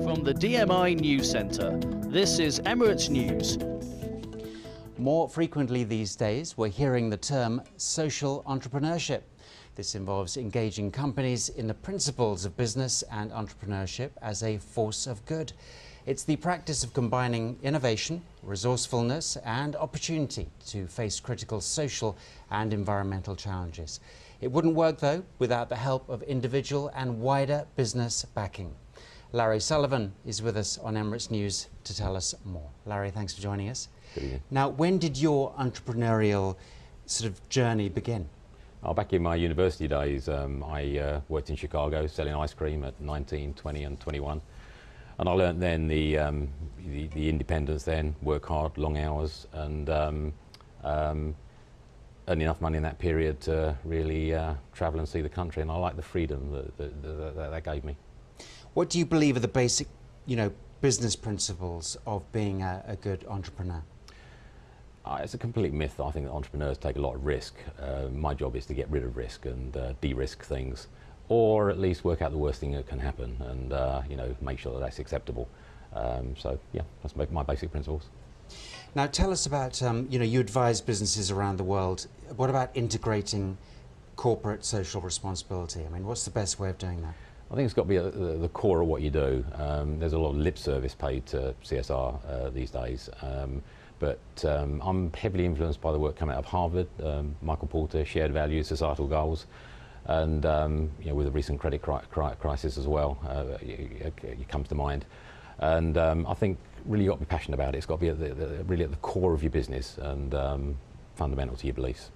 From the DMI News Centre, this is Emirates News. More frequently these days, we're hearing the term social entrepreneurship. This involves engaging companies in the principles of business and entrepreneurship as a force of good. It's the practice of combining innovation, resourcefulness and opportunity to face critical social and environmental challenges. It wouldn't work, though, without the help of individual and wider business backing. Larry Sullivan is with us on Emirates News to tell us more. Larry, thanks for joining us. Good evening. Now, when did your entrepreneurial sort of journey begin? Oh, back in my university days, I worked in Chicago selling ice cream at 19, 20 and 21. And I learnt then the independence then, work hard, long hours, and earn enough money in that period to really travel and see the country. And I like the freedom that gave me. What do you believe are the basic, business principles of being a good entrepreneur? It's a complete myth. I think that entrepreneurs take a lot of risk. My job is to get rid of risk and de-risk things, or at least work out the worst thing that can happen and make sure that that's acceptable. So yeah, that's my basic principles. Now tell us about, you advise businesses around the world. What about integrating corporate social responsibility? I mean, what's the best way of doing that? I think it's got to be at the core of what you do. There's a lot of lip service paid to CSR these days, but I'm heavily influenced by the work coming out of Harvard, Michael Porter, shared values, societal goals, and with the recent credit crisis as well, it comes to mind. And I think really you've got to be passionate about it. It's got to be really at the core of your business and fundamental to your beliefs.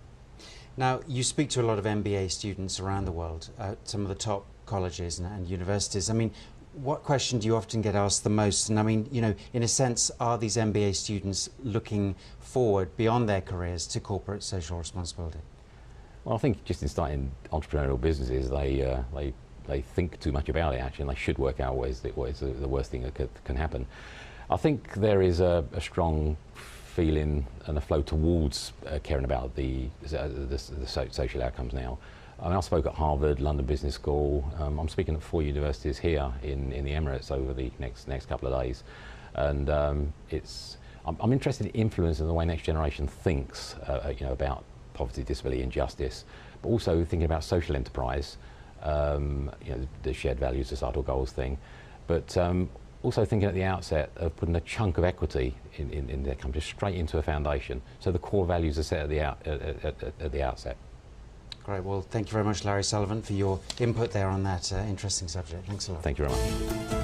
Now, you speak to a lot of MBA students around the world, some of the top colleges and universities. I mean, what question do you often get asked the most? And I mean, in a sense, are these MBA students looking forward beyond their careers to corporate social responsibility? Well, I think just in starting entrepreneurial businesses, they think too much about it actually, and they should work out what is the worst thing that can happen. I think there is a strong feeling and a flow towards caring about the social outcomes now. I mean, I spoke at Harvard, London Business School. I'm speaking at 4 universities here in the Emirates over the next couple of days, and I'm interested in influencing the way next generation thinks, about poverty, disability, and justice, but also thinking about social enterprise, the shared values, societal goals thing, but also thinking at the outset of putting a chunk of equity in their company straight into a foundation, so the core values are set at the outset. Great. Well, thank you very much, Larry Sullivan, for your input there on that interesting subject. Thanks a lot. Thank you very much.